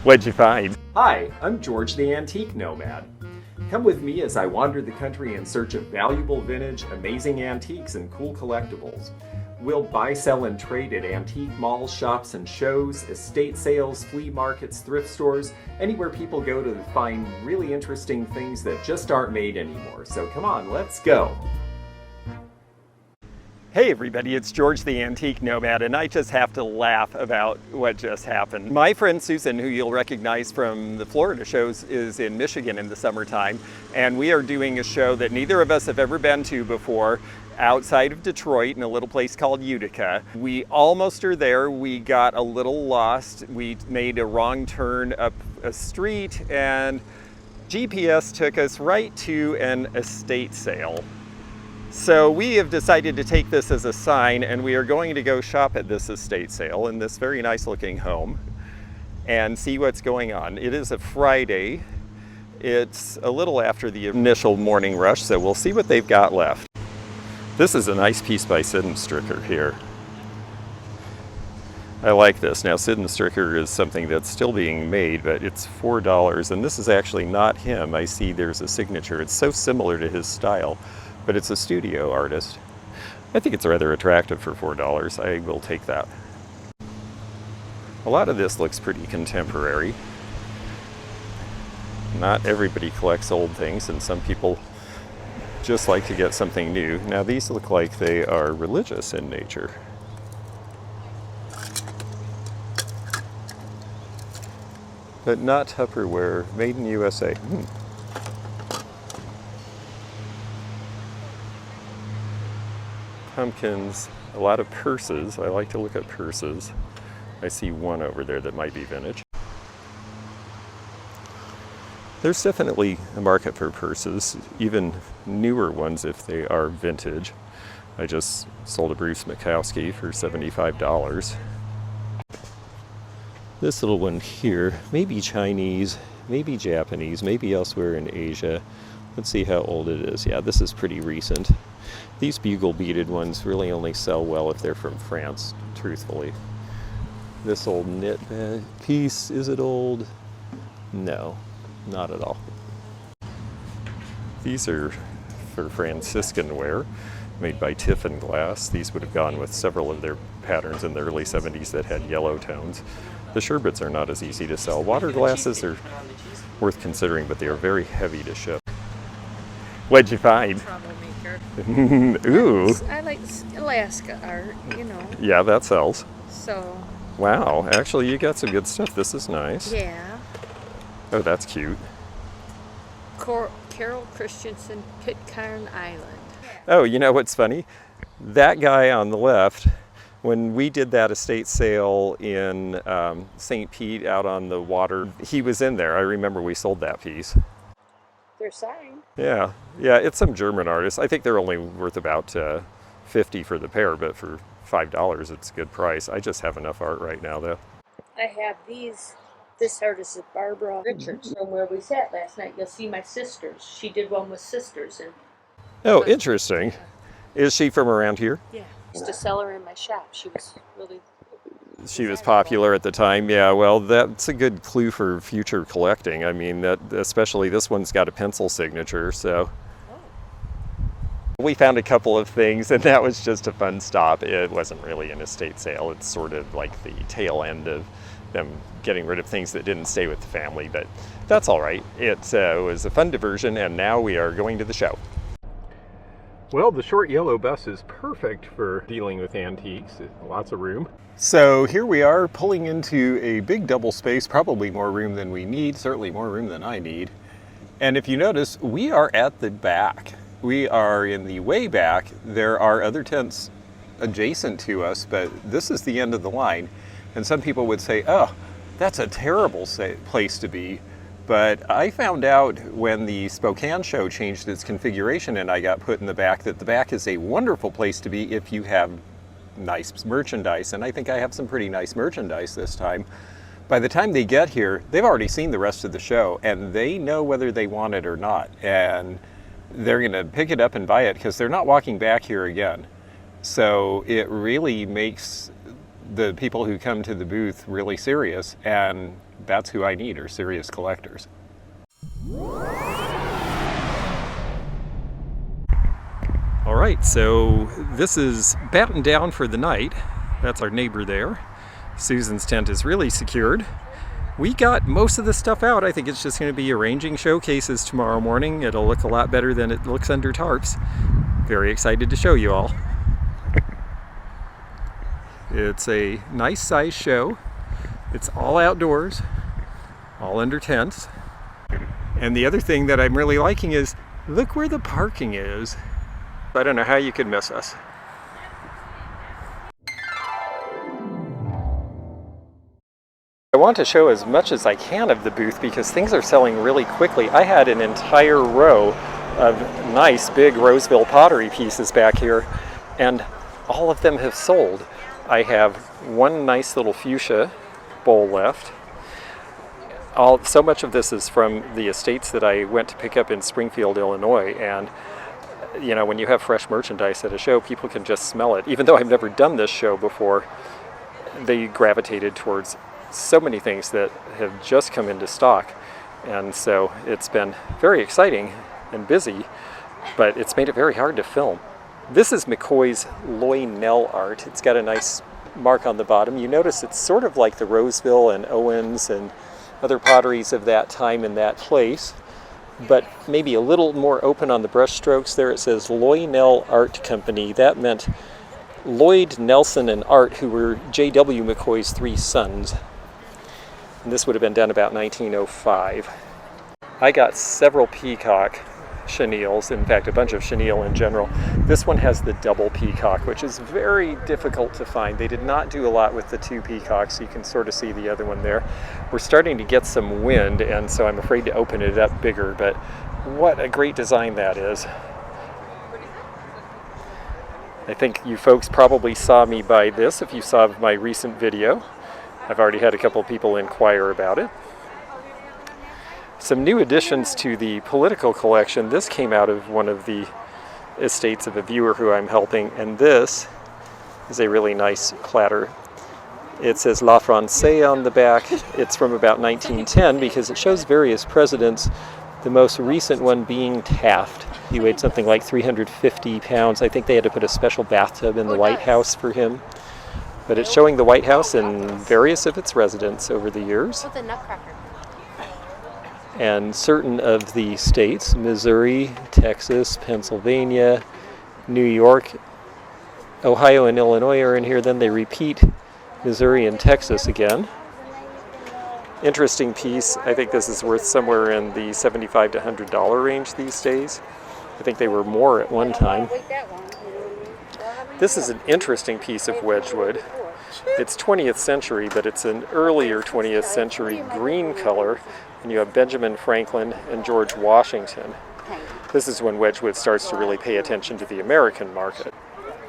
What'd you find? Hi, I'm George the Antique Nomad. Come with me as I wander the country in search of valuable vintage, amazing antiques, and cool collectibles. We'll buy, sell, and trade at antique malls, shops, and shows, estate sales, flea markets, thrift stores, anywhere people go to find really interesting things that just aren't made anymore. So come on, let's go. Hey everybody, it's George the Antique Nomad, and I just have to laugh about what just happened. My friend Susan, who you'll recognize from the Florida shows, is in Michigan in the summertime, and we are doing a show that neither of us have ever been to before, outside of Detroit in a little place called Utica. We almost are there. We got a little lost. We made a wrong turn up a street, and GPS took us right to an estate sale. So we have decided to take this as a sign, and we are going to go shop at this estate sale in this very nice looking home and see what's going on. It is a Friday. It's a little after the initial morning rush, so we'll see what they've got left. This is a nice piece by Sid & Stricker here. I like this. Now Sid & Stricker is something that's still being made, but it's $4, and this is actually not him. I see there's a signature. It's so similar to his style, but it's a studio artist. I think it's rather attractive for $4. I will take that. A lot of this looks pretty contemporary. Not everybody collects old things, and some people just like to get something new. Now these look like they are religious in nature. But not Tupperware, made in USA. Pumpkins, a lot of purses. I like to look at purses. I see one over there that might be vintage. There's definitely a market for purses, even newer ones if they are vintage. I just sold a Bruce Makowski for $75. This little one here, maybe Chinese, maybe Japanese, maybe elsewhere in Asia. Let's see how old it is. Yeah, this is pretty recent. These bugle beaded ones really only sell well if they're from France, truthfully. This old knit piece, is it old? No, not at all. These are for Franciscan wear, made by Tiffin Glass. These would have gone with several of their patterns in the early 70s that had yellow tones. The sherbets are not as easy to sell. Water glasses are worth considering, but they are very heavy to ship. What'd you find? Troublemaker. Ooh. I like Alaska art, you know. Yeah, that sells. So. Wow, actually you got some good stuff. This is nice. Yeah. Oh, that's cute. Carol Christensen, Pitcairn Island. Oh, you know what's funny? That guy on the left, when we did that estate sale in St. Pete out on the water, he was in there. I remember we sold that piece. They're signed. Yeah, it's some German artist. I think they're only worth about $50 for the pair, but for $5 it's a good price. I just have enough art right now though. I have these. This artist is Barbara Richards from where we sat last night. You'll see my sisters. She did one with sisters. And oh, interesting. Is she from around here? yeah, I used to sell her in my shop. She was really... She was popular at the time. Yeah, well, that's a good clue for future collecting. I mean, that especially this one's got a pencil signature, so. We found a couple of things, and that was just a fun stop. It wasn't really an estate sale. It's sort of like the tail end of them getting rid of things that didn't stay with the family, but that's all right. It was a fun diversion, and now we are going to the show. Well, the short yellow bus is perfect for dealing with antiques. Lots of room. So here we are pulling into a big double space, probably more room than we need, certainly more room than I need. And if you notice, we are at the back. We are in the way back. There are other tents adjacent to us, but this is the end of the line. And some people would say, oh, that's a terrible place to be. But I found out when the Spokane show changed its configuration and I got put in the back that the back is a wonderful place to be if you have nice merchandise. And I think I have some pretty nice merchandise this time. By the time they get here, they've already seen the rest of the show and they know whether they want it or not. And they're gonna pick it up and buy it because they're not walking back here again. So it really makes the people who come to the booth really serious, and that's who I need, are serious collectors. All right, so this is battened down for the night. That's our neighbor there. Susan's tent is really secured. We got most of the stuff out. I think it's just going to be arranging showcases tomorrow morning. It'll look a lot better than it looks under tarps. Very excited to show you all. It's a nice size show. It's all outdoors, all under tents. And the other thing that I'm really liking is, look where the parking is. I don't know how you could miss us. I want to show as much as I can of the booth because things are selling really quickly. I had an entire row of nice big Roseville pottery pieces back here, and all of them have sold. I have one nice little fuchsia bowl left. So much of this is from the estates that I went to pick up in Springfield, Illinois, and you know, when you have fresh merchandise at a show, people can just smell it. Even though I've never done this show before, they gravitated towards so many things that have just come into stock. And so it's been very exciting and busy, but it's made it very hard to film. This is McCoy's Loy-Nell art. It's got a nice mark on the bottom. You notice it's sort of like the Roseville and Owens and other potteries of that time in that place, but maybe a little more open on the brush strokes. There it says Loy-Nell Art Company. That meant Lloyd, Nelson, and Art, who were J.W. McCoy's three sons. And this would have been done about 1905. I got several peacock chenilles, in fact a bunch of chenille in general. This one has the double peacock, which is very difficult to find. They did not do a lot with the two peacocks. You can sort of see the other one there. We're starting to get some wind, and so I'm afraid to open it up bigger, but what a great design that is. I think you folks probably saw me buy this if you saw my recent video. I've already had a couple people inquire about it. Some new additions to the political collection. This came out of one of the estates of a viewer who I'm helping, and this is a really nice platter. It says La Française on the back. It's from about 1910 because it shows various presidents, the most recent one being Taft. He weighed something like 350 pounds. I think they had to put a special bathtub in the White House for him. But it's showing the White House and various of its residents over the years. With a nutcracker. And certain of the states, Missouri, Texas, Pennsylvania, New York, Ohio, and Illinois are in here. Then they repeat Missouri and Texas again. Interesting piece. I think this is worth somewhere in the $75 to $100 range these days. I think they were more at one time. This is an interesting piece of wedgwood. It's 20th century, but it's an earlier 20th century green color. And you have Benjamin Franklin and George Washington. This is when wedgwood starts to really pay attention to the American market.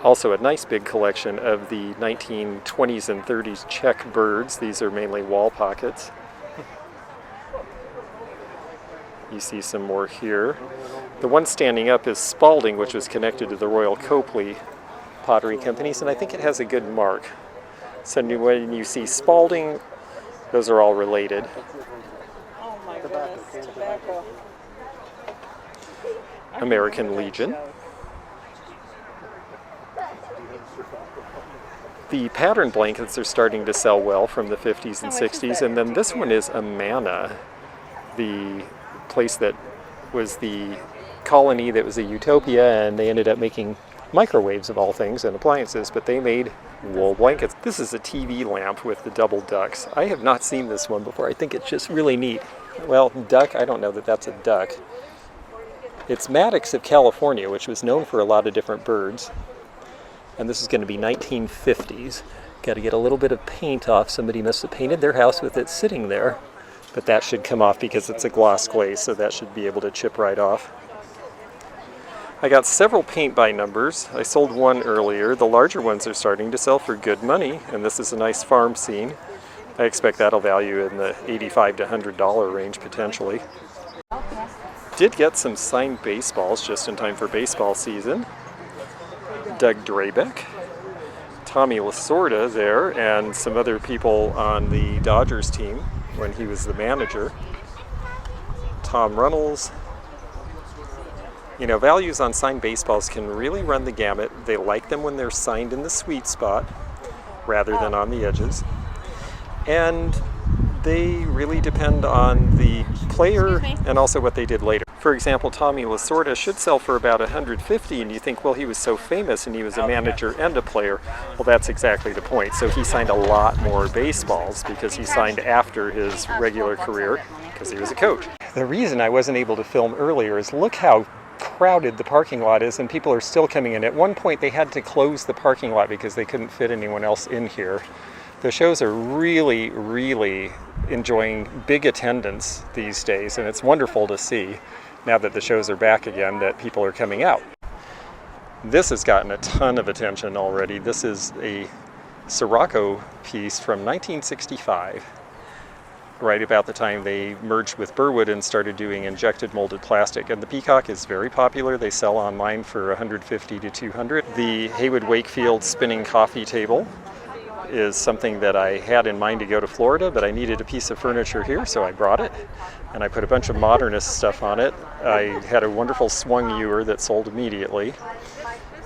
Also a nice big collection of the 1920s and 30s Czech birds. These are mainly wall pockets. You see some more here. The one standing up is Spalding, which was connected to the Royal Copley Pottery Companies, and I think it has a good mark. So when you see Spalding, those are all related. American Legion. The pattern blankets are starting to sell well from the 50s and 60s, and then this one is Amana, the place that was the colony that was a utopia, and they ended up making microwaves of all things and appliances, but they made wool blankets. This is a TV lamp with the double ducks. I have not seen this one before. I think it's just really neat. Well, duck, I don't know that that's a duck. It's Maddox of California, which was known for a lot of different birds. And this is going to be 1950s. Got to get a little bit of paint off. Somebody must have painted their house with it sitting there. But that should come off because it's a gloss glaze, so that should be able to chip right off. I got several paint by numbers. I sold one earlier. The larger ones are starting to sell for good money, and this is a nice farm scene. I expect that'll value in the $85 to $100 range potentially. Did get some signed baseballs just in time for baseball season. Doug Drabeck. Tommy Lasorda there and some other people on the Dodgers team when he was the manager. Tom Runnels. You know, values on signed baseballs can really run the gamut. They like them when they're signed in the sweet spot rather than on the edges. And they really depend on the player and also what they did later. For example, Tommy Lasorda should sell for about $150, and you think, well, he was so famous and he was a manager and a player. Well, that's exactly the point. So he signed a lot more baseballs because he signed after his regular career because he was a coach. The reason I wasn't able to film earlier is look how crowded the parking lot is, and people are still coming in. At one point they had to close the parking lot because they couldn't fit anyone else in here. The shows are really enjoying big attendance these days, and it's wonderful to see now that the shows are back again that people are coming out. This has gotten a ton of attention already. This is a Sirocco piece from 1965, right about the time they merged with Burwood and started doing injected molded plastic. And the peacock is very popular. They sell online for $150 to $200. The Heywood-Wakefield spinning coffee table is something that I had in mind to go to Florida, but I needed a piece of furniture here, so I brought it. And I put a bunch of modernist stuff on it. I had a wonderful swung ewer that sold immediately.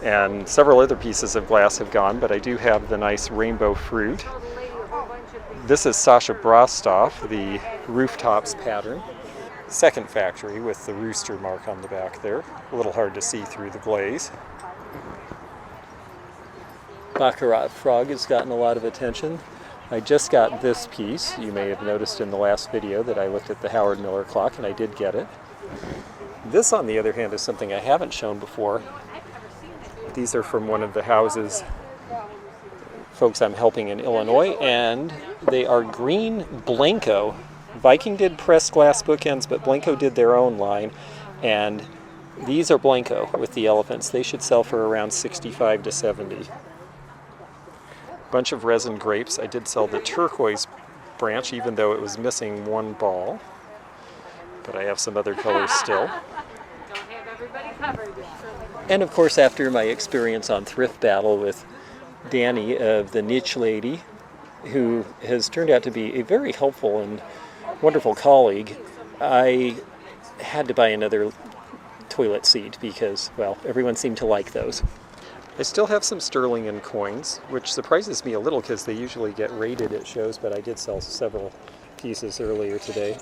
And several other pieces of glass have gone, but I do have the nice rainbow fruit. This is Sasha Brostoff, the rooftops pattern. Second factory with the rooster mark on the back there. A little hard to see through the glaze. Baccarat frog has gotten a lot of attention. I just got this piece. You may have noticed in the last video that I looked at the Howard Miller clock, and I did get it. This, on the other hand, is something I haven't shown before. These are from one of the houses folks I'm helping in Illinois, and they are green Blanco. Viking did pressed glass bookends, but Blanco did their own line, and these are Blanco with the elephants. They should sell for around $65 to $70. Bunch of resin grapes. I did sell the turquoise branch, even though it was missing one ball, but I have some other colors still. And of course, after my experience on Thrift Battle with Danny of the Niche Lady, who has turned out to be a very helpful and wonderful colleague, I had to buy another toilet seat because, well, everyone seemed to like those. I still have some sterling in coins, which surprises me a little because they usually get rated at shows, but I did sell several pieces earlier today.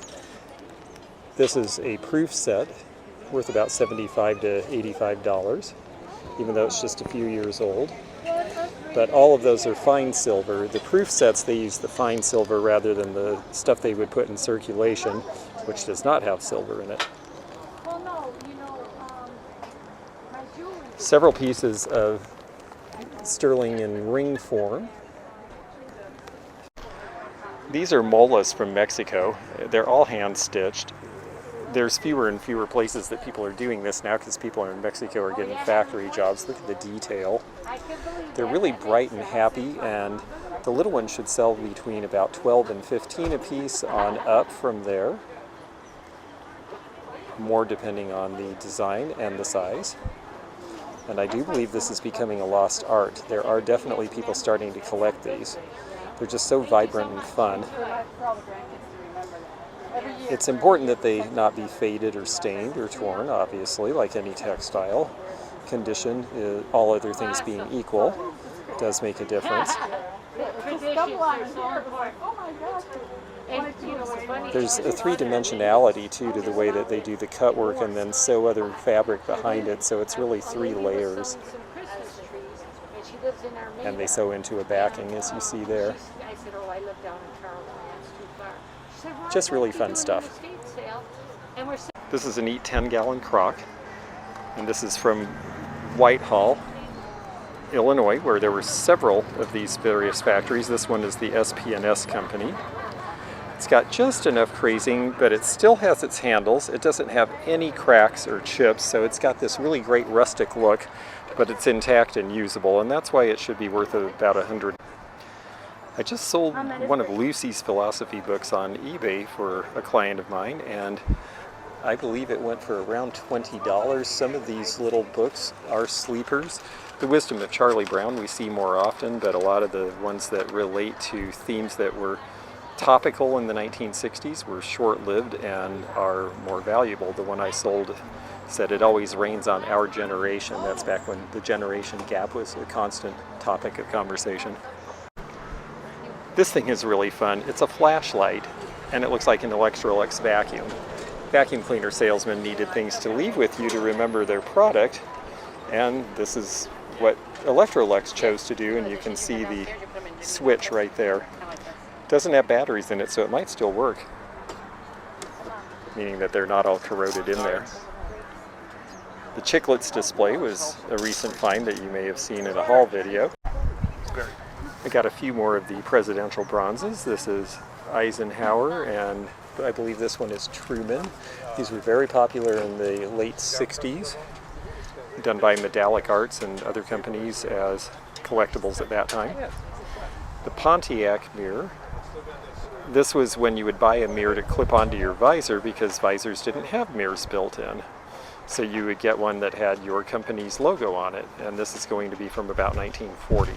This is a proof set worth about $75 to $85, even though it's just a few years old. But all of those are fine silver. The proof sets, they use the fine silver rather than the stuff they would put in circulation, which does not have silver in it. Several pieces of sterling in ring form. These are molas from Mexico. They're all hand-stitched. There's fewer and fewer places that people are doing this now because people in Mexico are getting factory jobs. Look at the detail. They're really bright and happy, and the little ones should sell between about 12 and 15 a piece on up from there. More depending on the design and the size. And I do believe this is becoming a lost art. There are definitely people starting to collect these. They're just so vibrant and fun. It's important that they not be faded or stained or torn, obviously, like any textile. Condition, all other things being equal, does make a difference. There's a three-dimensionality, too, to the way that they do the cut work and then sew other fabric behind it, so it's really 3 layers. And they sew into a backing, as you see there. Just really fun stuff. This is a neat 10-gallon crock, and this is from Whitehall, Illinois, where there were several of these various factories. This one is the SP&S company. It's got just enough crazing, but it still has its handles. It doesn't have any cracks or chips, so it's got this really great rustic look, but it's intact and usable, and that's why it should be worth about $100. I just sold one of Lucy's philosophy books on eBay for a client of mine, and I believe it went for around $20. Some of these little books are sleepers, The wisdom of Charlie Brown we see more often, but a lot of the ones that relate to themes that were topical in the 1960s were short-lived and are more valuable. The one I sold said it always rains on our generation. That's back when the generation gap was a constant topic of conversation. This thing is really fun. It's a flashlight, and it looks like an Electrolux vacuum. Vacuum cleaner salesmen needed things to leave with you to remember their product, and this is what Electrolux chose to do, and you can see the switch right there. Doesn't have batteries in it, so it might still work, meaning that they're not all corroded in there. The Chiclets display was a recent find that you may have seen in a haul video. I got a few more of the presidential bronzes. This is Eisenhower, and I believe this one is Truman. These were very popular in the late 60s, done by Medallic Arts and other companies as collectibles at that time. The Pontiac Mirror. This was when you would buy a mirror to clip onto your visor because visors didn't have mirrors built in. So you would get one that had your company's logo on it, and this is going to be from about 1940.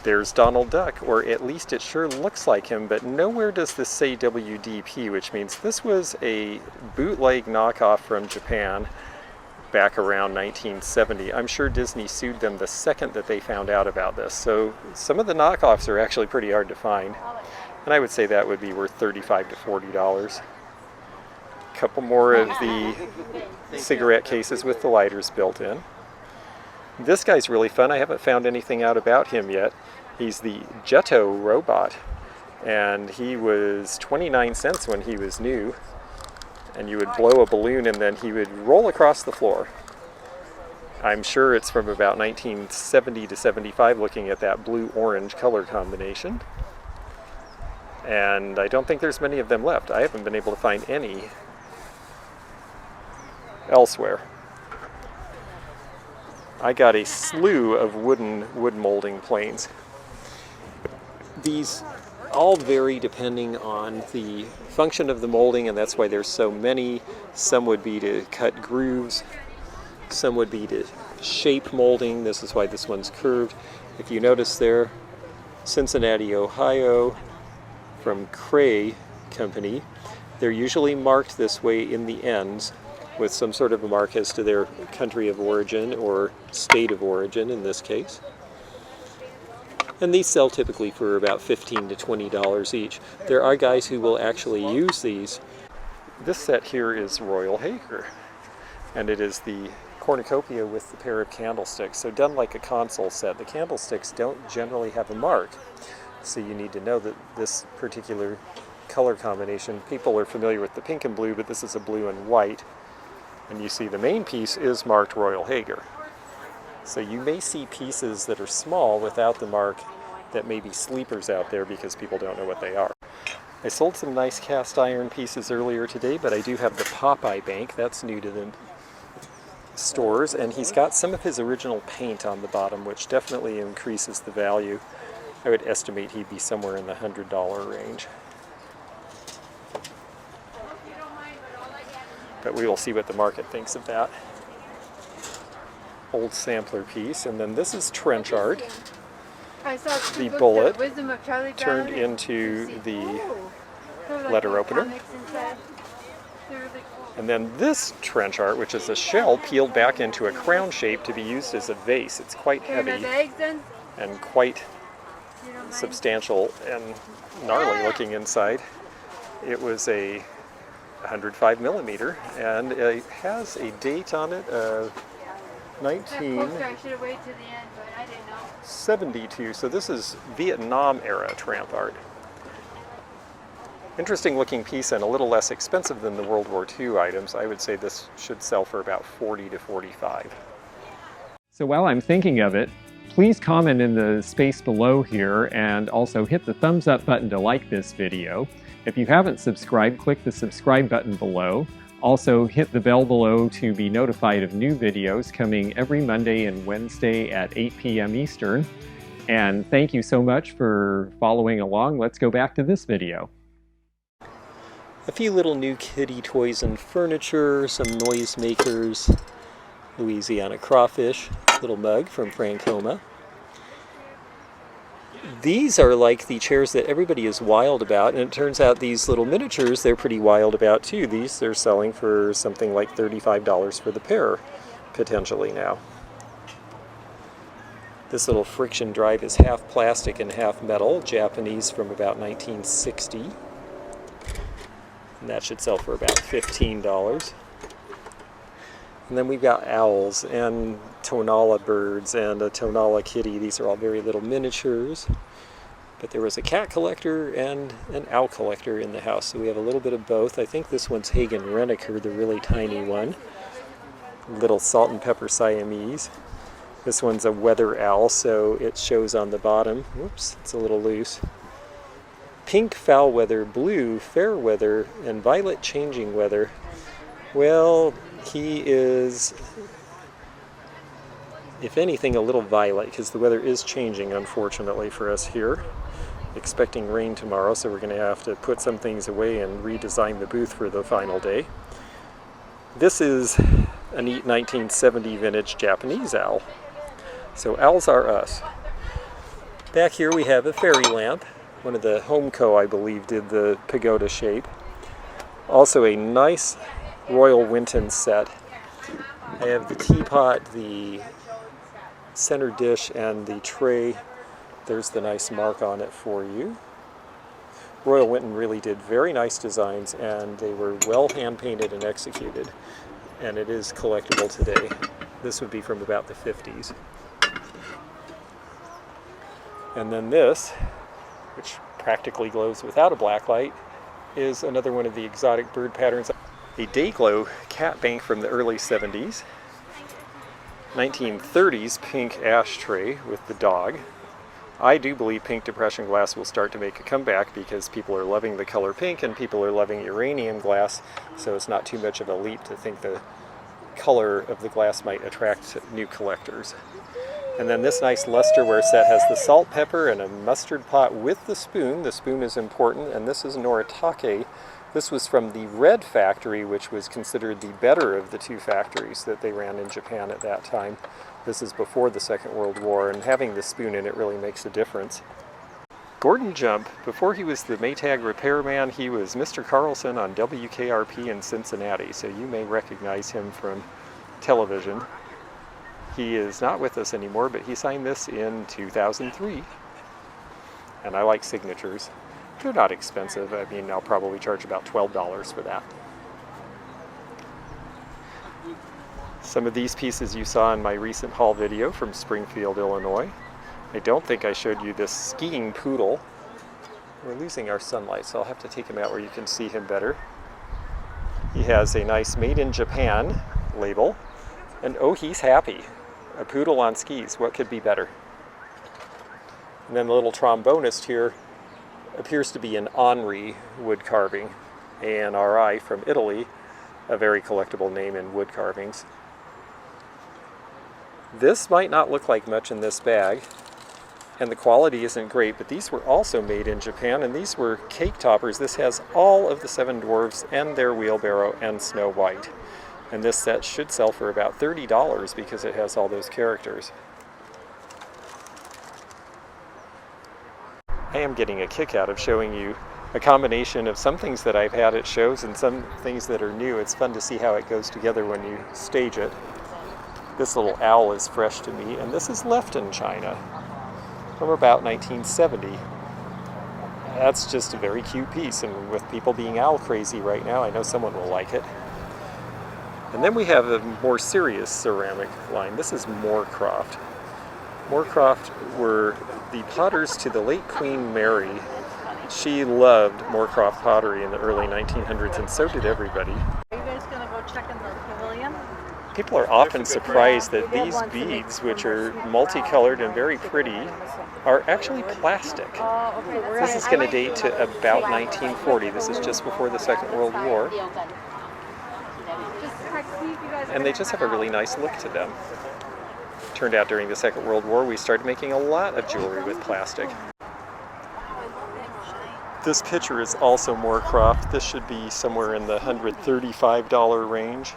There's Donald Duck, or at least it sure looks like him, but nowhere does this say WDP, which means this was a bootleg knockoff from Japan back around 1970. I'm sure Disney sued them the second that they found out about this. So some of the knockoffs are actually pretty hard to find. And I would say that would be worth $35 to $40. A couple more of the cigarette cases with the lighters built in. This guy's really fun. I haven't found anything out about him yet. He's the Jetto Robot, and he was 29 cents when he was new. And you would blow a balloon and then he would roll across the floor. I'm sure it's from about 1970 to 75, looking at that blue-orange color combination. And I don't think there's many of them left. I haven't been able to find any elsewhere. I got a slew of wood molding planes. These all vary depending on the function of the molding, and that's why there's so many. Some would be to cut grooves, some would be to shape molding. This is why this one's curved. If you notice there, Cincinnati, Ohio, from Cray Company, they're usually marked this way in the ends with some sort of a mark as to their country of origin or state of origin in this case. And these sell typically for about $15 to $20 each. There are guys who will actually use these. This set here is Royal Hager, and it is the cornucopia with the pair of candlesticks. So done like a console set, the candlesticks don't generally have a mark. So you need to know that this particular color combination, people are familiar with the pink and blue, but this is a blue and white. And you see the main piece is marked Royal Hager. So you may see pieces that are small without the mark that may be sleepers out there because people don't know what they are. I sold some nice cast iron pieces earlier today, but I do have the Popeye bank. That's new to the stores, and he's got some of his original paint on the bottom, which definitely increases the value. I would estimate he'd be somewhere in the $100 range. But we will see what the market thinks of that. Old sampler piece, and then this is trench art. The bullet turned into the letter opener. And then this trench art, which is a shell peeled back into a crown shape to be used as a vase. It's quite heavy and quite substantial and gnarly looking inside. It was a 105 millimeter, and it has a date on it of 1972, so this is Vietnam era tramp art. Interesting looking piece and a little less expensive than the World War II items. I would say this should sell for about $40 to $45. So while I'm thinking of it, please comment in the space below here and also hit the thumbs up button to like this video. If you haven't subscribed, click the subscribe button below. Also, hit the bell below to be notified of new videos coming every Monday and Wednesday at 8 p.m. Eastern. And thank you so much for following along. Let's go back to this video. A few little new kitty toys and furniture, some noisemakers. Louisiana crawfish little mug from Francoma. These are like the chairs that everybody is wild about, and it turns out these little miniatures they're pretty wild about too. These they're selling for something like $35 for the pair, potentially now. This little friction drive is half plastic and half metal, Japanese from about 1960. And that should sell for about $15. And then we've got owls and tonala birds and a tonala kitty. These are all very little miniatures. But there was a cat collector and an owl collector in the house, so we have a little bit of both. I think this one's Hagen Renneker, the really tiny one. Little salt and pepper Siamese. This one's a weather owl, so it shows on the bottom. Whoops, it's a little loose. Pink foul weather, blue fair weather, and violet changing weather. Well, he is, if anything, a little violet because the weather is changing, unfortunately, for us here. Expecting rain tomorrow, so we're going to have to put some things away and redesign the booth for the final day. This is a neat 1970 vintage Japanese owl. So owls are us. Back here we have a fairy lamp. One of the Homeco, I believe, did the pagoda shape. Also a nice Royal Winton set. I have the teapot, the center dish, and the tray. There's the nice mark on it for you. Royal Winton really did very nice designs, and they were well hand painted and executed. And it is collectible today. This would be from about the 50s. And then this, which practically glows without a black light, is another one of the exotic bird patterns. A Dayglow cat bank from the early 70s. 1930s pink ashtray with the dog. I do believe pink depression glass will start to make a comeback because people are loving the color pink and people are loving uranium glass, so it's not too much of a leap to think the color of the glass might attract new collectors. And then this nice lusterware set has the salt, pepper, and a mustard pot with the spoon. The spoon is important, and this is Noritake. This was from the Red Factory, which was considered the better of the two factories that they ran in Japan at that time. This is before the Second World War, and having the spoon in it really makes a difference. Gordon Jump, before he was the Maytag repairman, he was Mr. Carlson on WKRP in Cincinnati, so you may recognize him from television. He is not with us anymore, but he signed this in 2003. And I like signatures. They're not expensive. I mean, I'll probably charge about $12 for that. Some of these pieces you saw in my recent haul video from Springfield, Illinois. I don't think I showed you this skiing poodle. We're losing our sunlight, so I'll have to take him out where you can see him better. He has a nice Made in Japan label. And oh, he's happy. A poodle on skis. What could be better? And then the little trombonist here appears to be an Henri wood carving, ANRI from Italy, a very collectible name in wood carvings. This might not look like much in this bag, and the quality isn't great, but these were also made in Japan, and these were cake toppers. This has all of the Seven Dwarfs and their wheelbarrow and Snow White. And this set should sell for about $30 because it has all those characters. I am getting a kick out of showing you a combination of some things that I've had at shows and some things that are new. It's fun to see how it goes together when you stage it. This little owl is fresh to me, and this is Lefton China from about 1970. That's just a very cute piece, and with people being owl crazy right now, I know someone will like it. And then we have a more serious ceramic line. This is Moorcroft. Moorcroft were the potters to the late Queen Mary. She loved Moorcroft pottery in the early 1900s, and so did everybody. Are you guys going to go check in the pavilion? People are often surprised that these beads, which are multicolored and very pretty, are actually plastic. This is going to date to about 1940. This is just before the Second World War. And they just have a really nice look to them. Turned out during the Second World War we started making a lot of jewelry with plastic. This picture is also Moorcroft. This should be somewhere in the $135 range.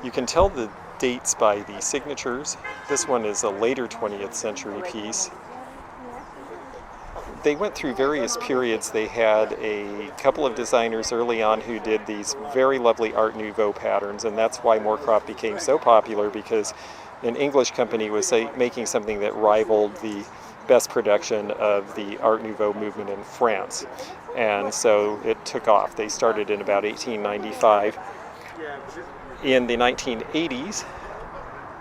You can tell the dates by the signatures. This one is a later 20th century piece. They went through various periods. They had a couple of designers early on who did these very lovely Art Nouveau patterns, and that's why Moorcroft became so popular, because an English company was making something that rivaled the best production of the Art Nouveau movement in France. And so it took off. They started in about 1895. In the 1980s,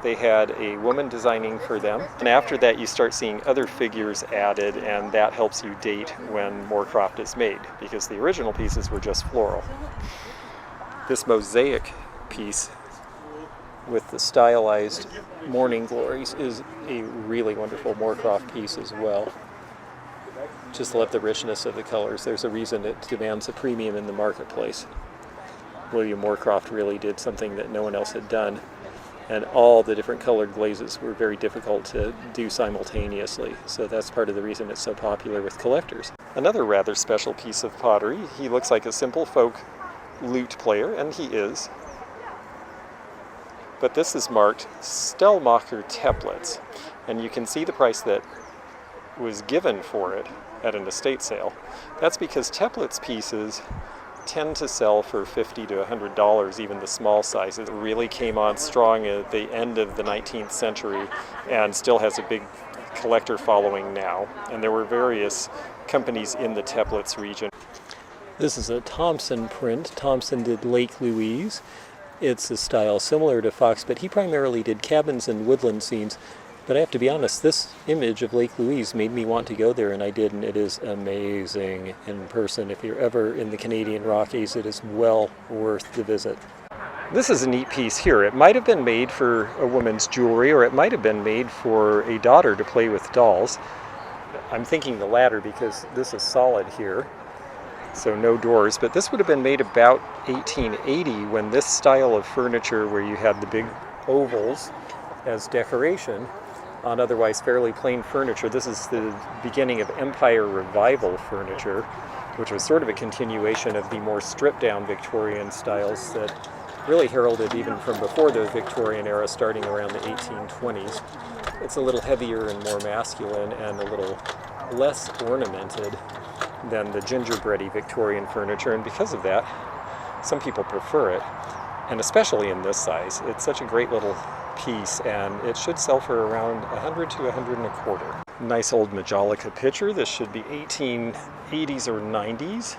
they had a woman designing for them. And after that, you start seeing other figures added, and that helps you date when Moorcroft is made, because the original pieces were just floral. This mosaic piece with the stylized morning glories is a really wonderful Moorcroft piece as well. Just love the richness of the colors. There's a reason it demands a premium in the marketplace. William Moorcroft really did something that no one else had done, and all the different colored glazes were very difficult to do simultaneously, so that's part of the reason it's so popular with collectors. Another rather special piece of pottery. He looks like a simple folk lute player, and he is, but this is marked Stellmaker Templates, and you can see the price that was given for it at an estate sale. That's because Templates pieces tend to sell for $50 to $100, even the small sizes. It really came on strong at the end of the 19th century and still has a big collector following now. And there were various companies in the Templates region. This is a Thompson print. Thompson did Lake Louise. It's a style similar to Fox, but he primarily did cabins and woodland scenes. But I have to be honest, this image of Lake Louise made me want to go there, and I did, and it is amazing in person. If you're ever in the Canadian Rockies, it is well worth the visit. This is a neat piece here. It might have been made for a woman's jewelry, or it might have been made for a daughter to play with dolls. I'm thinking the latter because this is solid here, so no doors. But this would have been made about 1880, when this style of furniture, where you had the big ovals as decoration on otherwise fairly plain furniture. This is the beginning of Empire Revival furniture, which was sort of a continuation of the more stripped down Victorian styles that really heralded even from before the Victorian era, starting around the 1820s. It's a little heavier and more masculine and a little less ornamented than the gingerbready Victorian furniture, and because of that, some people prefer it, and especially in this size. It's such a great little piece, and it should sell for around $100 to $125. Nice old Majolica pitcher. This should be 1880s or 90s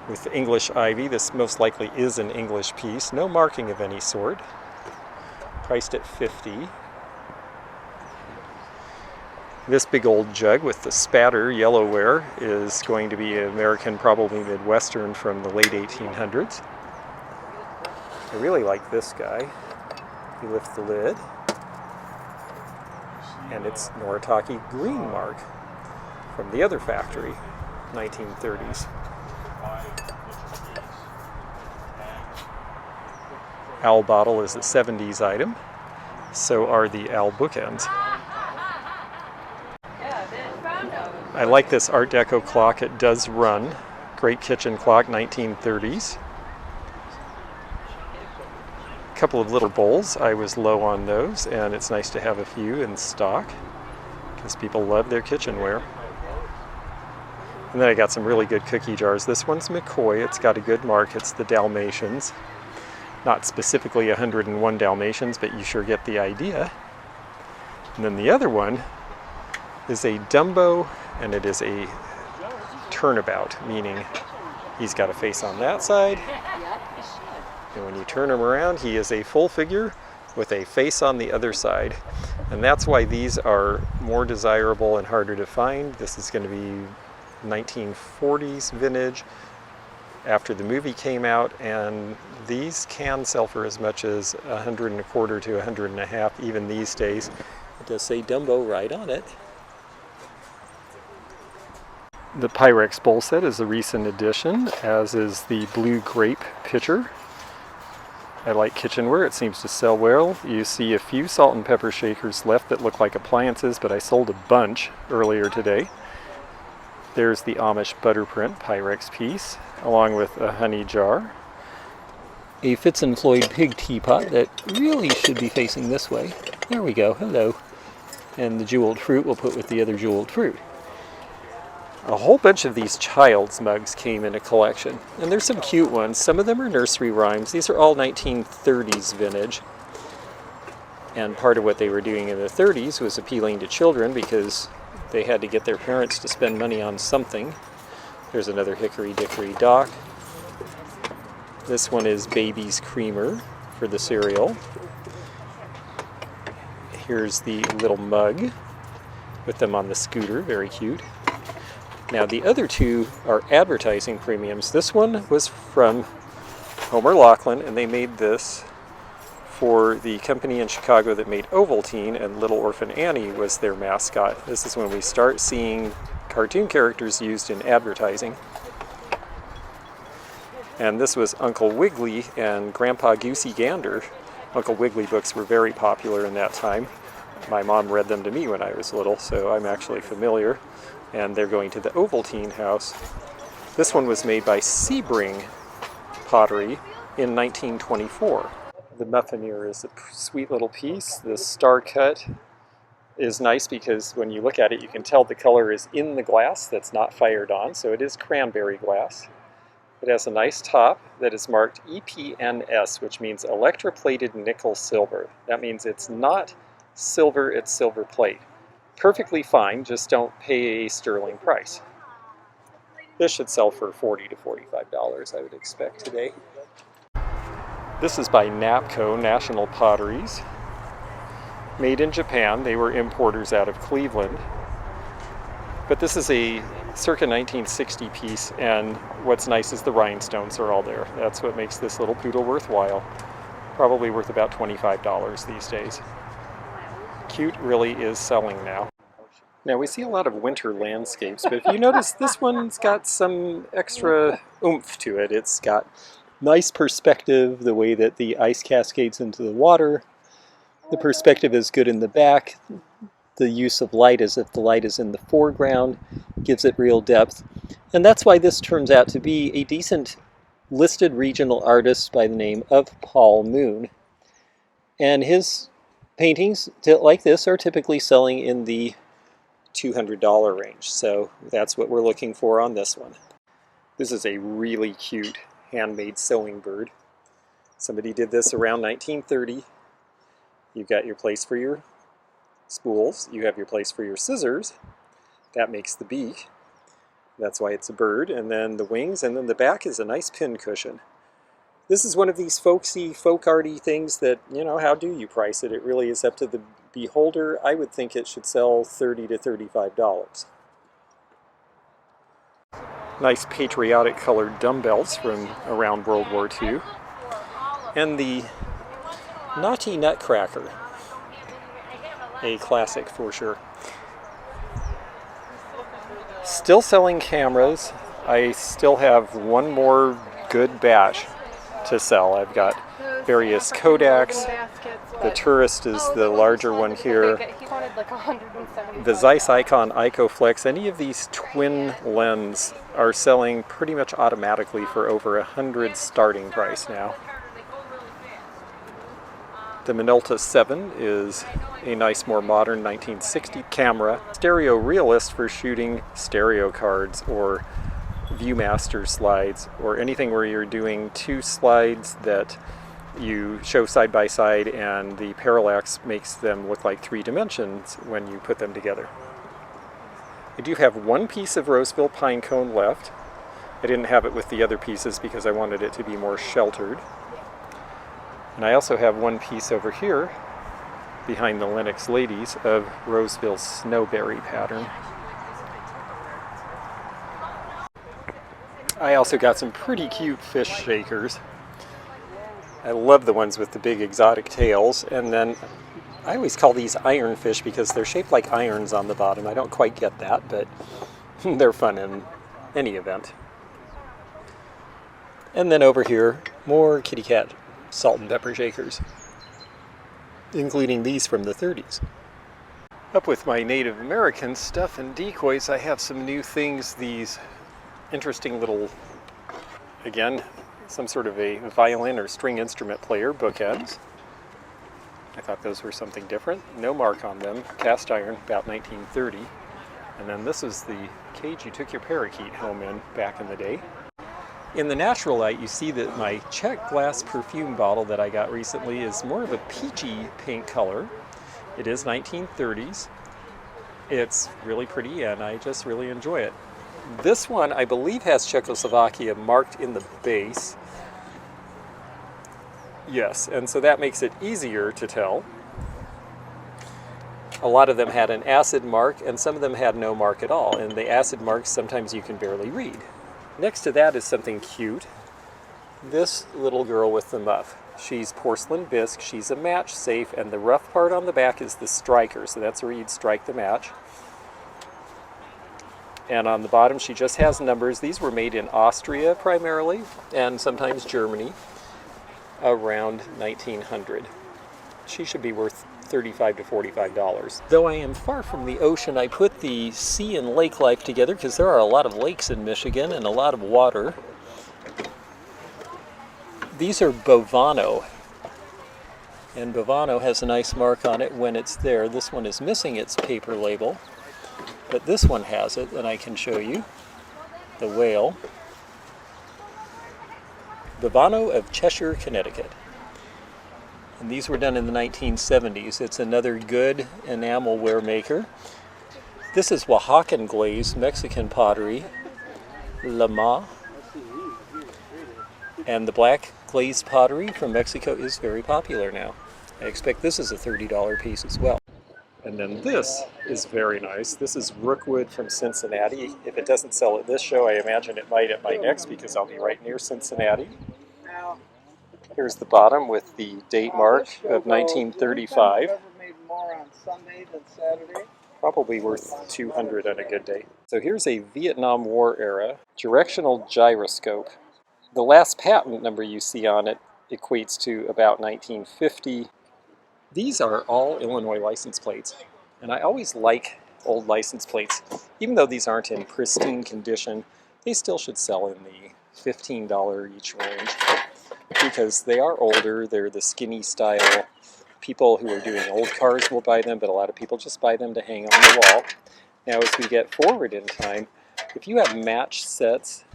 with English ivy. This most likely is an English piece. No marking of any sort. Priced at $50. This big old jug with the spatter yellowware is going to be American, probably Midwestern, from the late 1800s. I really like this guy. You lift the lid, and it's Noritake Green Mark from the other factory, 1930s. Owl bottle is a 70s item, so are the owl bookends. I like this Art Deco clock. It does run. Great kitchen clock, 1930s. Couple of little bowls. I was low on those, and it's nice to have a few in stock because people love their kitchenware. And then I got some really good cookie jars. This one's McCoy. It's got a good mark. It's the Dalmatians. Not specifically 101 Dalmatians, but you sure get the idea. And then the other one is a Dumbo, and it is a turnabout, meaning he's got a face on that side. And when you turn him around, he is a full figure with a face on the other side. And that's why these are more desirable and harder to find. This is going to be 1940s vintage after the movie came out, and these can sell for as much as $125 to $150 even these days. It does say Dumbo right on it. The Pyrex Bowl Set is a recent addition, as is the Blue Grape pitcher. I like kitchenware. It seems to sell well. You see a few salt and pepper shakers left that look like appliances, but I sold a bunch earlier today. There's the Amish Butterprint Pyrex piece, along with a honey jar. a Fitz and Floyd pig teapot that really should be facing this way. There we go, hello. And the jeweled fruit we'll put with the other jeweled fruit. A whole bunch of these child's mugs came in a collection, and there's some cute ones. Some of them are nursery rhymes. These are all 1930s vintage. And part of what they were doing in the 30s was appealing to children because they had to get their parents to spend money on something. There's another Hickory Dickory Dock. This one is Baby's Creamer for the cereal. Here's the little mug with them on the scooter, very cute. Now the other two are advertising premiums. This one was from Homer Laughlin, and they made this for the company in Chicago that made Ovaltine, and Little Orphan Annie was their mascot. This is when we start seeing cartoon characters used in advertising. And this was Uncle Wiggily and Grandpa Goosey Gander. Uncle Wiggily books were very popular in that time. My mom read them to me when I was little, so I'm actually familiar. And they're going to the Ovaltine house. This one was made by Sebring Pottery in 1924. The muffineer is a sweet little piece. The star cut is nice because when you look at it, you can tell the color is in the glass that's not fired on, so it is cranberry glass. It has a nice top that is marked EPNS, which means electroplated nickel silver. That means it's not silver, it's silver plate. Perfectly fine, just don't pay a sterling price. This should sell for $40 to $45, I would expect today. This is by NAPCO, National Potteries. Made in Japan. They were importers out of Cleveland. But this is a circa 1960 piece, and what's nice is the rhinestones are all there. That's what makes this little poodle worthwhile. Probably worth about $25 these days. Cute really is selling now. Now we see a lot of winter landscapes, but if you notice, this one's got some extra oomph to it. It's got nice perspective, the way that the ice cascades into the water. The perspective is good in the back. The use of light as if the light is in the foreground gives it real depth. And that's why this turns out to be a decent listed regional artist by the name of Paul Moon. And his paintings like this are typically selling in the $200 range, so that's what we're looking for on this one. This is a really cute handmade sewing bird. Somebody did this around 1930. You've got your place for your spools, you have your place for your scissors, that makes the beak, that's why it's a bird, and then the wings, and then the back is a nice pin cushion. This is one of these folksy, folk-arty things that, you know, how do you price it? It really is up to the beholder. I would think it should sell $30 to $35. Nice patriotic colored dumbbells from around World War II. And the Naughty Nutcracker, a classic for sure. Still selling cameras. I still have one more good batch to sell. I've got various Kodaks. The Tourist is the larger one here. The Zeiss Icon Icoflex. Any of these twin lens are selling pretty much automatically for over $100 starting price now. The Minolta 7 is a nice, more modern 1960 camera. Stereo Realist for shooting stereo cards or Viewmaster slides, or anything where you're doing two slides that you show side by side and the parallax makes them look like 3 dimensions when you put them together. I do have one piece of Roseville pine cone left. I didn't have it with the other pieces because I wanted it to be more sheltered. And I also have one piece over here behind the Lennox Ladies of Roseville's snowberry pattern. I also got some pretty cute fish shakers. I love the ones with the big exotic tails, and then I always call these ironfish because they're shaped like irons on the bottom. I don't quite get that, but they're fun in any event. And then over here, more kitty cat salt and pepper shakers, including these from the 30s. Up with my Native American stuff and decoys, I have some new things, these interesting little, again, some sort of a violin or string instrument player bookends. I thought those were something different. No mark on them. Cast iron, about 1930. And then this is the cage you took your parakeet home in back in the day. In the natural light, you see that my check glass perfume bottle that I got recently is more of a peachy pink color. It is 1930s. It's really pretty and I just really enjoy it. This one, I believe, has Czechoslovakia marked in the base. Yes, and so that makes it easier to tell. A lot of them had an acid mark and some of them had no mark at all, and the acid marks sometimes you can barely read. Next to that is something cute. This little girl with the muff. She's porcelain bisque, she's a match safe, and the rough part on the back is the striker, so that's where you'd strike the match. And on the bottom she just has numbers. These were made in Austria primarily, and sometimes Germany, around 1900. She should be worth $35 to $45. Though I am far from the ocean, I put the sea and lake life together because there are a lot of lakes in Michigan and a lot of water. These are Bovano, and Bovano has a nice mark on it when it's there. This one is missing its paper label, but this one has it, and I can show you. The whale. Bovano of Cheshire, Connecticut. And these were done in the 1970s. It's another good enamelware maker. This is Oaxacan glaze, Mexican pottery, Lama. And the black glazed pottery from Mexico is very popular now. I expect this is a $30 piece as well. And then this is very nice. This is Rookwood from Cincinnati. If it doesn't sell at this show, I imagine it might at my next because I'll be right near Cincinnati. Here's the bottom with the date mark of 1935. Probably worth $200 on a good day. So here's a Vietnam War era directional gyroscope. The last patent number you see on it equates to about 1950. These are all Illinois license plates, and I always like old license plates. Even though these aren't in pristine condition, they still should sell in the $15 each range because they are older, they're the skinny style. People who are doing old cars will buy them, but a lot of people just buy them to hang on the wall. Now as we get forward in time, if you have match sets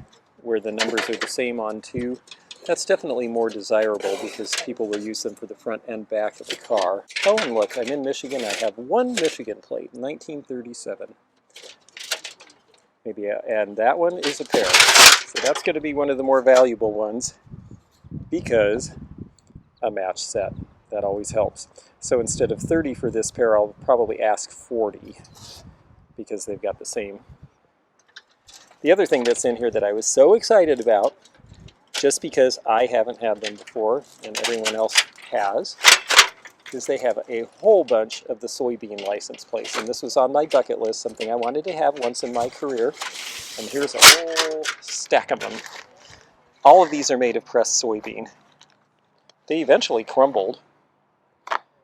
where the numbers are the same on two, that's definitely more desirable because people will use them for the front and back of the car. Oh, and look, I'm in Michigan. I have one Michigan plate, 1937. Maybe, and that one is a pair. So that's going to be one of the more valuable ones because a match set. That always helps. So instead of 30 for this pair, I'll probably ask 40 because they've got the same. The other thing that's in here that I was so excited about, just because I haven't had them before and everyone else has, is they have a whole bunch of the Soybean license plates. And this was on my bucket list, something I wanted to have once in my career. And here's a whole stack of them. All of these are made of pressed soybean. They eventually crumbled,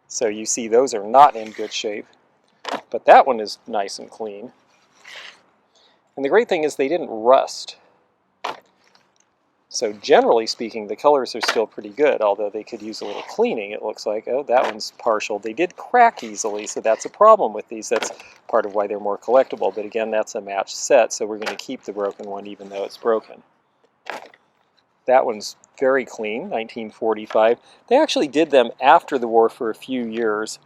so you see those are not in good shape. But that one is nice and clean. And the great thing is they didn't rust. So generally speaking, the colors are still pretty good, although they could use a little cleaning. It looks like, oh, that one's partial. They did crack easily, so that's a problem with these. That's part of why they're more collectible. But again, that's a matched set, so we're going to keep the broken one even though it's broken. That one's very clean, 1945. They actually did them after the war for a few years.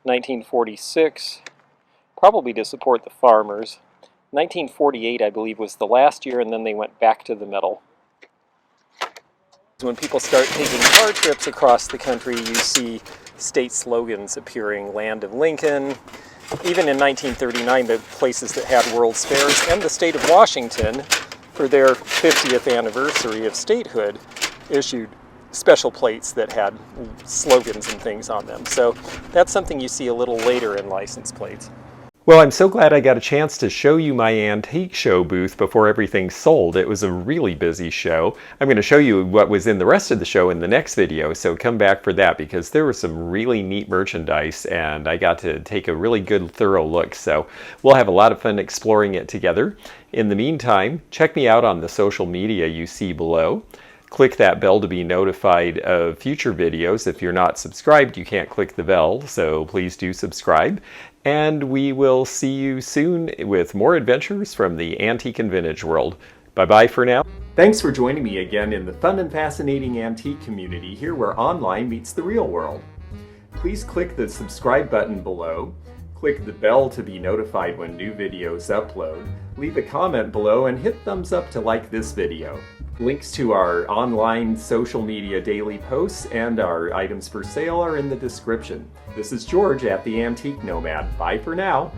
1946, probably to support the farmers. 1948, I believe, was the last year, and then they went back to the metal. When people start taking car trips across the country, you see state slogans appearing, Land of Lincoln. Even in 1939, the places that had World's Fairs, and the state of Washington, for their 50th anniversary of statehood, issued special plates that had slogans and things on them. So that's something you see a little later in license plates. Well, I'm so glad I got a chance to show you my antique show booth before everything sold. It was a really busy show. I'm going to show you what was in the rest of the show in the next video, so come back for that because there was some really neat merchandise and I got to take a really good thorough look. So we'll have a lot of fun exploring it together. In the meantime, check me out on the social media you see below. Click that bell to be notified of future videos. If you're not subscribed, you can't click the bell, so please do subscribe. And we will see you soon with more adventures from the antique and vintage world. Bye-bye for now. Thanks for joining me again in the fun and fascinating antique community, here where online meets the real world. Please click the subscribe button below. Click the bell to be notified when new videos upload. Leave a comment below and hit thumbs up to like this video. Links to our online social media daily posts and our items for sale are in the description. This is George at the Antique Nomad. Bye for now.